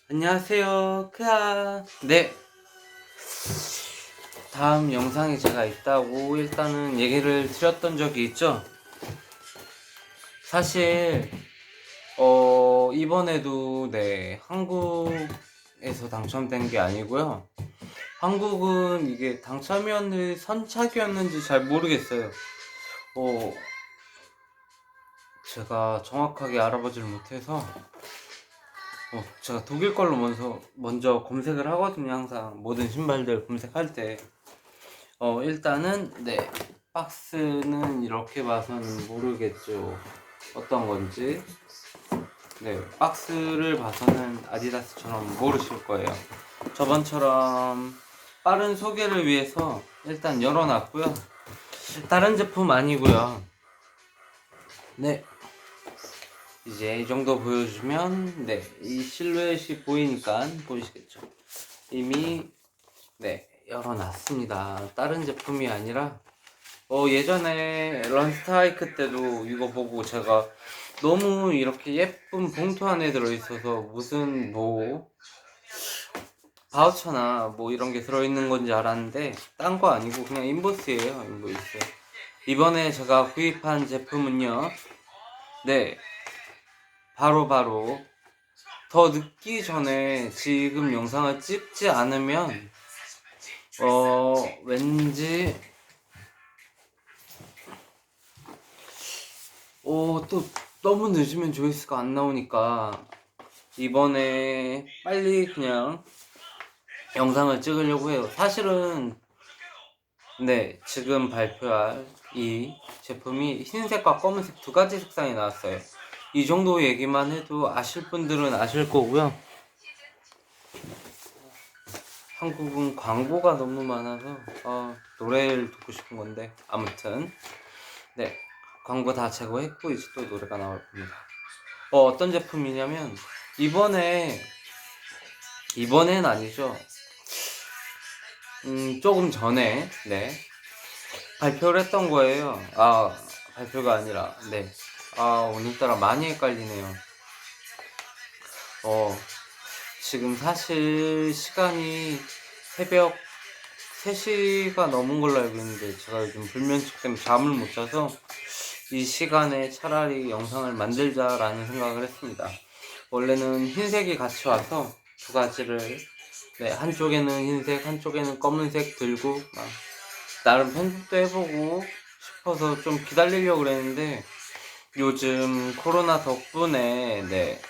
안녕하세요, 크아. 네, 다음 영상에 제가 있다고 일단은 얘기를 드렸던 적이 있죠. 사실 이번에도 한국에서 당첨된 게 아니고요. 한국은 이게 당첨이었는지 선착이었는지 잘 모르겠어요. 어, 제가 정확하게 알아보지를 못해서 제가 독일 걸로 먼저 검색을 하거든요. 항상 모든 신발들 검색할 때. 일단은 박스는 이렇게 봐서는 모르겠죠. 어떤 건지. 네, 박스를 봐서는 아디다스처럼 모르실 거예요. 저번처럼 빠른 소개를 위해서 일단 열어놨고요. 다른 제품 아니고요. 네, 이제 이 정도 보여주면 이 실루엣이 보이니까 보이시겠죠. 이미 열어놨습니다. 다른 제품이 아니라 예전에 런스타이크 때도 이거 보고 제가 너무 이렇게 예쁜 봉투 안에 들어있어서 무슨 바우처나 이런 게 들어있는 건지 알았는데 딴 거 아니고 그냥 인보스예요. 인보스. 이번에 제가 구입한 제품은요. 바로 더 늦기 전에 지금 영상을 찍지 않으면 왠지 또 너무 늦으면 조회수가 안 나오니까 이번에 빨리 그냥 영상을 찍으려고 해요. 사실은 지금 발표할 이 제품이 흰색과 검은색 두 가지 색상이 나왔어요. 이 정도 얘기만 해도 아실 분들은 아실 거고요. 한국은 광고가 너무 많아서 노래를 듣고 싶은 건데 아무튼 광고 다 제거했고 이제 또 노래가 나올 겁니다. 어떤 제품이냐면 이번엔 아니죠. 조금 전에 발표를 했던 거예요. 발표가 아니라 오늘따라 많이 헷갈리네요. 지금 사실 시간이 새벽 3시가 넘은 걸로 알고 있는데 제가 요즘 불면증 때문에 잠을 못 자서 이 시간에 차라리 영상을 만들자라는 생각을 했습니다. 원래는 흰색이 같이 와서 두 가지를 한쪽에는 흰색, 한쪽에는 검은색 들고 나름 편집도 해보고 싶어서 좀 기다리려고 그랬는데 요즘 코로나 덕분에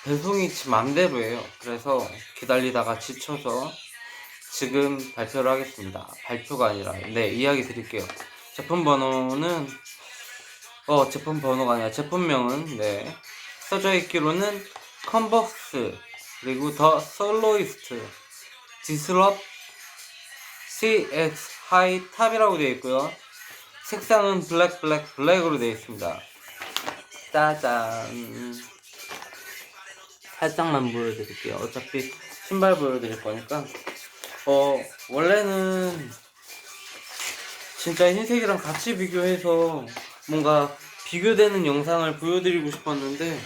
배송이 지 맘대로 해요. 그래서 기다리다가 지쳐서 지금 발표를 하겠습니다. 발표가 아니라 이야기 드릴게요. 제품 번호는 제품 번호가 아니라 제품명은 써져 있기로는 컨버스 그리고 더 솔로이스트 디스럽 CX 하이 탑이라고 되어 있고요. 색상은 블랙으로 되어 있습니다. 짜잔. 살짝만 보여드릴게요. 어차피 신발 보여드릴 거니까. 원래는 진짜 흰색이랑 같이 비교해서 뭔가 비교되는 영상을 보여드리고 싶었는데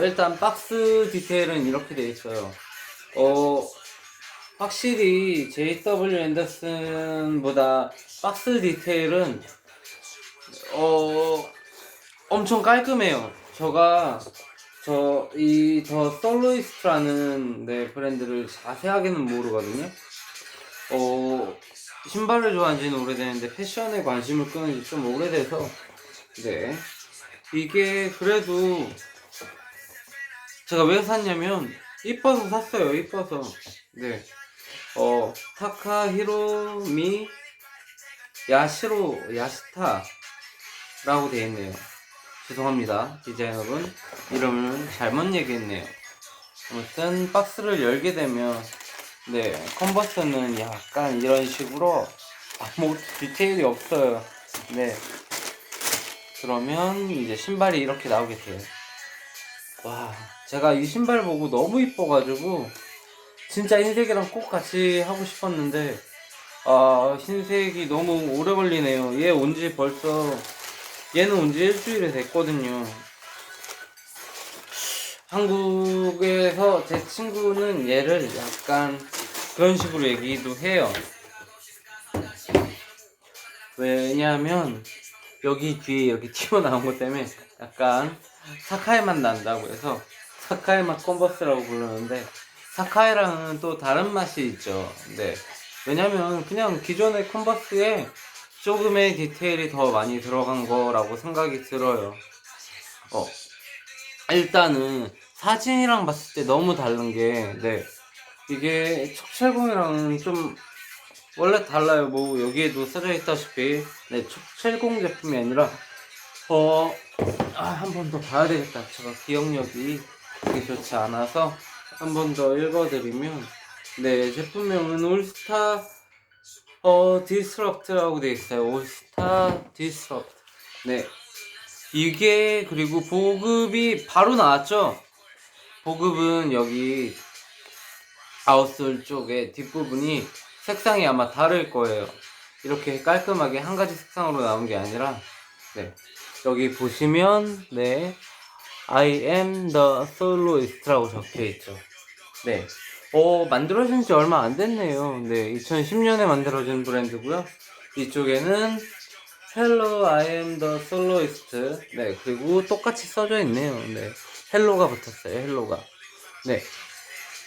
일단 박스 디테일은 이렇게 되어 있어요. 확실히 JW 앤더슨보다 박스 디테일은 엄청 깔끔해요. 이 더 솔로이스트라는 브랜드를 자세하게는 모르거든요. 신발을 좋아한 지는 오래되는데 패션에 관심을 끄는 지 좀 오래돼서 이게 그래도 제가 왜 샀냐면 이뻐서 샀어요. 이뻐서. 타카히로미 야시타라고 되어 있네요. 죄송합니다. 디자이너분. 이름을 잘못 얘기했네요. 아무튼 박스를 열게 되면 컨버스는 약간 이런 식으로 아무 디테일이 없어요. 그러면 이제 신발이 이렇게 나오게 돼요. 와, 제가 이 신발 보고 너무 이뻐가지고 진짜 흰색이랑 꼭 같이 하고 싶었는데 흰색이 너무 오래 걸리네요. 얘는 온지 일주일이 됐거든요. 한국에서 제 친구는 얘를 약간 그런 식으로 얘기도 해요. 왜냐하면 여기 뒤에 여기 튀어나온 것 때문에 약간 사카이 맛 난다고 해서 사카이 맛 컨버스라고 부르는데, 사카이랑은 또 다른 맛이 있죠. 네. 왜냐면 그냥 기존의 컨버스에 조금의 디테일이 더 많이 들어간 거라고 생각이 들어요. 일단은 사진이랑 봤을 때 너무 다른 게, 네, 이게 척철공이랑은 좀 원래 달라요. 뭐 여기에도 써져 있다시피, 네, 척철공 제품이 아니라 한 번 더 봐야 되겠다. 제가 기억력이 그렇게 좋지 않아서 한 번 더 읽어드리면, 네, 제품명은 올스타 디스럽트라고 되어 있어요. 올스타 디스럽트. 네, 이게 그리고 보급이 바로 나왔죠. 보급은 여기 아웃솔 쪽에 뒷부분이 색상이 아마 다를 거예요. 이렇게 깔끔하게 한 가지 색상으로 나온 게 아니라, 네, 여기 보시면, 네, I am the soloist라고 적혀 있죠. 네, 만들어진 지 얼마 안 됐네요. 네, 2010년에 만들어진 브랜드고요. 이쪽에는 Hello, I am the soloist. 네, 그리고 똑같이 써져 있네요. 네, 헬로가 붙었어요. 헬로가. 네,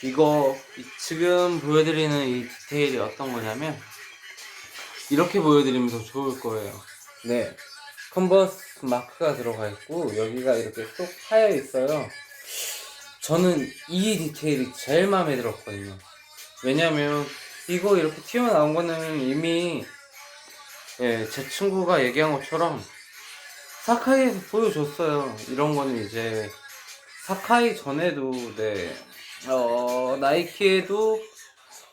이거 지금 보여드리는 이 디테일이 어떤 거냐면, 이렇게 보여드리면 더 좋을 거예요. 네, 컨버스 마크가 들어가 있고 여기가 이렇게 쏙 파여 있어요. 저는 이 디테일이 제일 마음에 들었거든요. 왜냐면 이거 이렇게 튀어나온 거는 이미, 예, 제 친구가 얘기한 것처럼 사카이에서 보여줬어요. 이런 거는 이제 사카이 전에도, 네, 나이키에도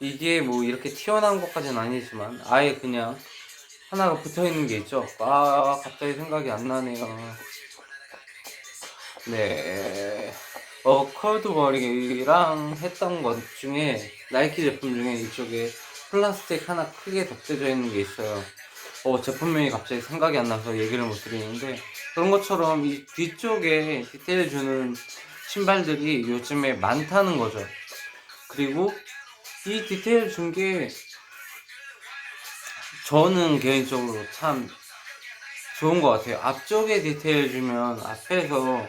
이게 뭐 이렇게 튀어나온 것까지는 아니지만 아예 그냥 하나가 붙어있는 게 있죠. 갑자기 생각이 안 나네요. 네, 컬드버리랑 했던 것 중에, 나이키 제품 중에 이쪽에 플라스틱 하나 크게 덧대져 있는 게 있어요. 제품명이 갑자기 생각이 안 나서 얘기를 못 드리는데, 그런 것처럼 이 뒤쪽에 디테일 주는 신발들이 요즘에 많다는 거죠. 그리고 이 디테일 준 게 저는 개인적으로 참 좋은 것 같아요. 앞쪽에 디테일 주면 앞에서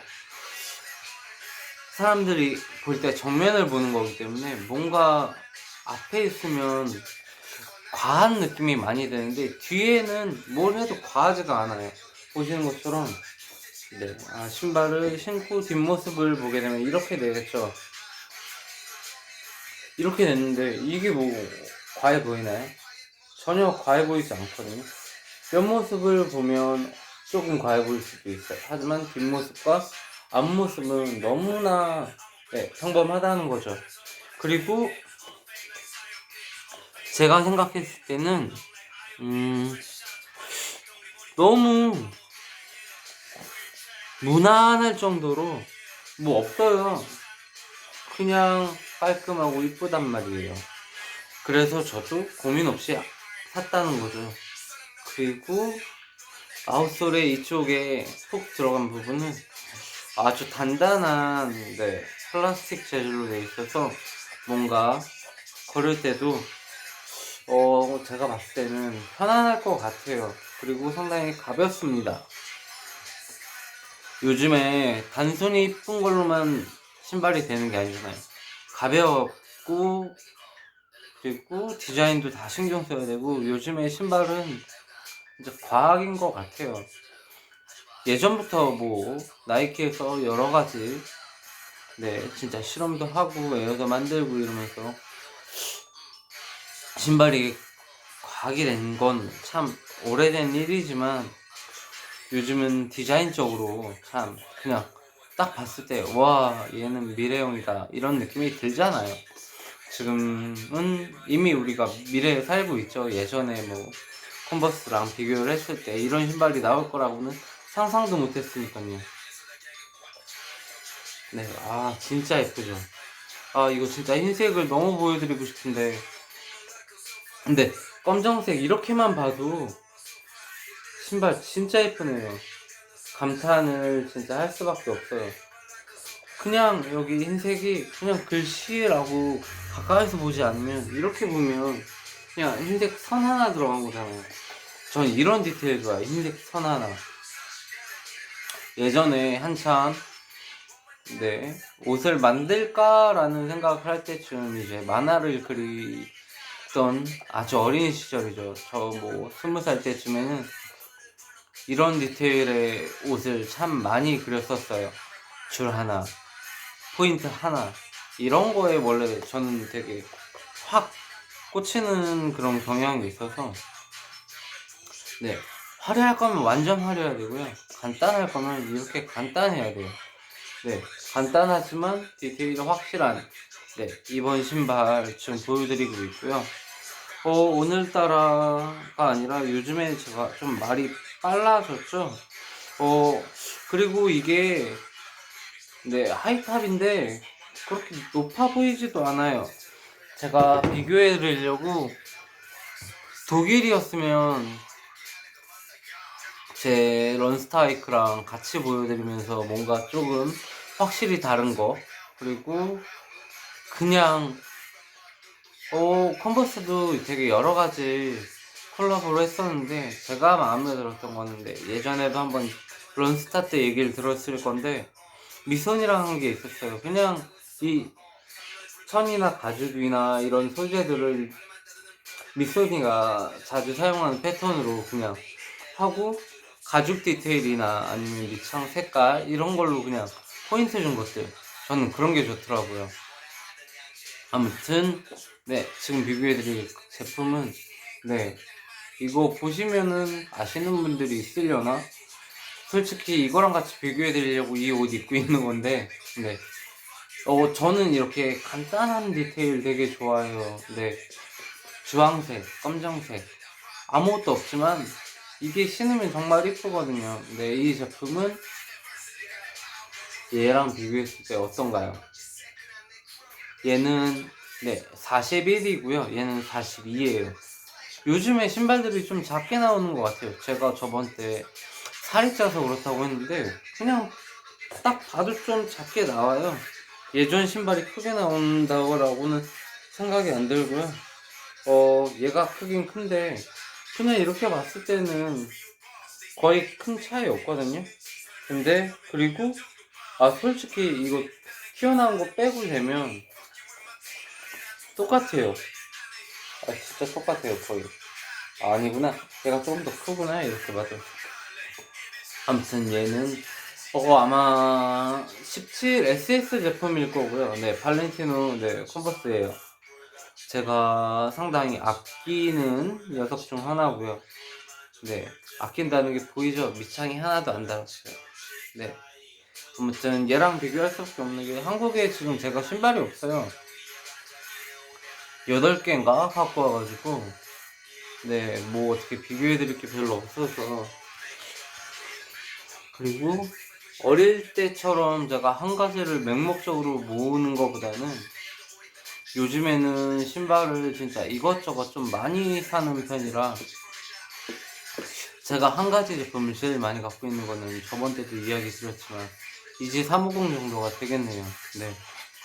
사람들이 볼 때 정면을 보는 거기 때문에 뭔가 앞에 있으면 과한 느낌이 많이 드는데, 뒤에는 뭘 해도 과하지가 않아요. 보시는 것처럼, 네, 신발을 신고 뒷모습을 보게 되면 이렇게 되겠죠. 이렇게 됐는데 이게 뭐 과해 보이나요? 전혀 과해 보이지 않거든요. 옆모습을 보면 조금 과해 보일 수도 있어요. 하지만 뒷모습과 앞모습은 너무나, 네, 평범하다는 거죠. 그리고 제가 생각했을 때는 너무 무난할 정도로 뭐 없어요. 그냥 깔끔하고 이쁘단 말이에요. 그래서 저도 고민 없이 샀다는 거죠. 그리고 아웃솔의 이쪽에 푹 들어간 부분은 아주 단단한, 네, 플라스틱 재질로 되어 있어서 뭔가 걸을 때도 제가 봤을 때는 편안할 것 같아요. 그리고 상당히 가볍습니다. 요즘에 단순히 이쁜 걸로만 신발이 되는 게 아니잖아요. 가볍고, 그리고 디자인도 다 신경 써야 되고, 요즘에 신발은 진짜 과학인 것 같아요. 예전부터 뭐 나이키에서 여러 가지, 네, 진짜 실험도 하고 에어도 만들고 이러면서 신발이 과학이 된 건 참 오래된 일이지만, 요즘은 디자인적으로 참 그냥 딱 봤을 때 와, 얘는 미래형이다 이런 느낌이 들잖아요. 지금은 이미 우리가 미래에 살고 있죠. 예전에 뭐 컨버스랑 비교를 했을 때 이런 신발이 나올 거라고는 상상도 못 했으니까요. 네, 진짜 예쁘죠. 이거 진짜 흰색을 너무 보여드리고 싶은데, 근데 검정색 이렇게만 봐도 신발 진짜 예쁘네요. 감탄을 진짜 할 수밖에 없어요. 그냥 여기 흰색이 그냥 글씨라고 가까이서 보지 않으면 이렇게 보면 그냥 흰색 선 하나 들어간 거잖아요. 전 이런 디테일 좋아해요. 흰색 선 하나. 예전에 한참 옷을 만들까라는 생각을 할 때쯤 이제 만화를 그리던 아주 어린 시절이죠. 저 뭐 20살 때쯤에는 이런 디테일의 옷을 참 많이 그렸었어요. 줄 하나, 포인트 하나, 이런 거에 원래 저는 되게 확 꽂히는 그런 경향이 있어서 화려할 거면 완전 화려해야 되고요. 간단할 거면 이렇게 간단해야 돼요. 간단하지만 디테일이 확실한 이번 신발 지금 보여드리고 있고요. 오늘따라가 아니라 요즘에 제가 좀 말이 빨라졌죠. 그리고 이게 하이탑인데 그렇게 높아 보이지도 않아요. 제가 비교해 드리려고 독일이었으면 제 런스타이크랑 같이 보여드리면서 뭔가 조금 확실히 다른 거, 그리고 그냥 컨버스도 되게 여러 가지 콜라보를 했었는데 제가 마음에 들었던 거는 예전에도 한번 런스타 때 얘기를 들었을 건데 미손이라는 게 있었어요. 그냥 이 천이나 가죽이나 이런 소재들을 미소니가 자주 사용하는 패턴으로 그냥 하고 가죽 디테일이나 아니면 밑창 색깔 이런 걸로 그냥 포인트 준 것들, 저는 그런 게 좋더라고요. 아무튼 지금 비교해드릴 제품은 이거 보시면은 아시는 분들이 있으려나? 솔직히 이거랑 같이 비교해드리려고 이 옷 입고 있는 건데 저는 이렇게 간단한 디테일 되게 좋아해요. 주황색, 검정색 아무것도 없지만 이게 신으면 정말 이쁘거든요. 이 제품은 얘랑 비교했을 때 어떤가요? 얘는 41이고요. 얘는 42예요. 요즘에 신발들이 좀 작게 나오는 것 같아요. 제가 저번 때 살이 쪄서 그렇다고 했는데 그냥 딱 봐도 좀 작게 나와요. 예전 신발이 크게 나온다고는 생각이 안 들고요. 얘가 크긴 큰데 그냥 이렇게 봤을 때는 거의 큰 차이 없거든요. 근데 그리고 솔직히 이거 튀어나온 거 빼고 되면 똑같아요. 진짜 똑같아요. 거의. 아니구나, 얘가 조금 더 크구나 이렇게 봐도. 아무튼 얘는 아마 17 SS 제품일 거고요. 발렌티노 컨버스예요. 제가 상당히 아끼는 녀석 중 하나고요. 아낀다는 게 보이죠? 밑창이 하나도 안 달았어요. 아무튼 얘랑 비교할 수밖에 없는 게 한국에 지금 제가 신발이 없어요. 8개인가 갖고 와가지고 뭐 어떻게 비교해드릴 게 별로 없어서. 그리고 어릴 때처럼 제가 한 가지를 맹목적으로 모으는 것보다는 요즘에는 신발을 진짜 이것저것 좀 많이 사는 편이라 제가 한 가지 제품을 제일 많이 갖고 있는 거는 저번 때도 이야기 드렸지만 EG350 정도가 되겠네요.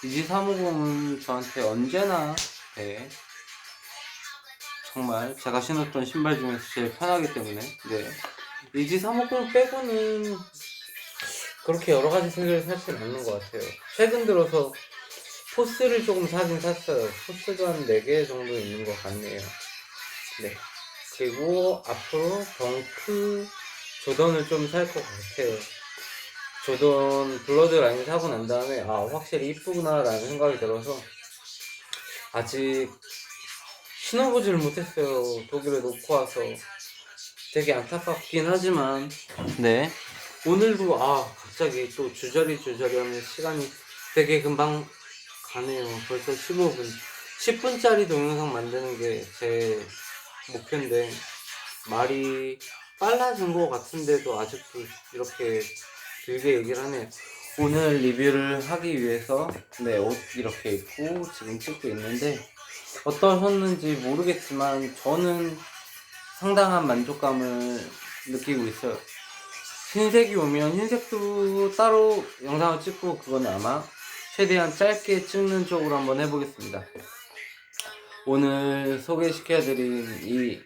EG350은 저한테 언제나 정말 제가 신었던 신발 중에서 제일 편하기 때문에 EG350 빼고는 그렇게 여러 가지 색을 사진 않는 것 같아요. 최근 들어서 포스를 조금 사긴 샀어요. 포스가 한 4개 정도 있는 것 같네요. 그리고 앞으로 덩크 조던을 좀 살 것 같아요. 조던 블러드 라인 사고 난 다음에 확실히 이쁘구나 라는 생각이 들어서 아직 신어보지를 못했어요. 독일에 놓고 와서 되게 안타깝긴 하지만 오늘도 갑자기 또 주저리 하면 시간이 되게 금방 가네요. 벌써 15분 10분짜리 동영상 만드는 게 제 목표인데 말이 빨라진 것 같은데도 아직도 이렇게 길게 얘기를 하네요. 오늘 리뷰를 하기 위해서 옷 이렇게 입고 지금 찍고 있는데 어떠셨는지 모르겠지만 저는 상당한 만족감을 느끼고 있어요. 흰색이 오면 흰색도 따로 영상을 찍고 그건 아마 최대한 짧게 찍는 쪽으로 한번 해보겠습니다. 오늘 소개시켜드린 이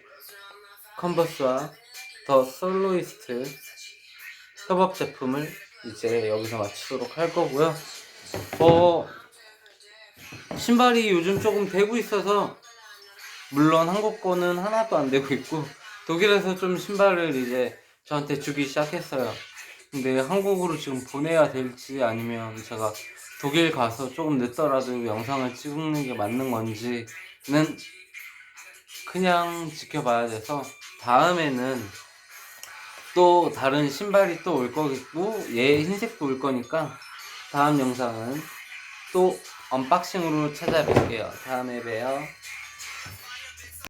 컨버스와 더 솔로이스트 협업 제품을 이제 여기서 마치도록 할 거고요. 신발이 요즘 조금 되고 있어서, 물론 한국 거는 하나도 안 되고 있고 독일에서 좀 신발을 이제 저한테 주기 시작했어요. 근데 한국으로 지금 보내야 될지 아니면 제가 독일 가서 조금 늦더라도 영상을 찍는 게 맞는 건지는 그냥 지켜봐야 돼서, 다음에는 또 다른 신발이 또 올 거겠고 얘 흰색도 올 거니까 다음 영상은 또 언박싱으로 찾아뵐게요. 다음에 봬요.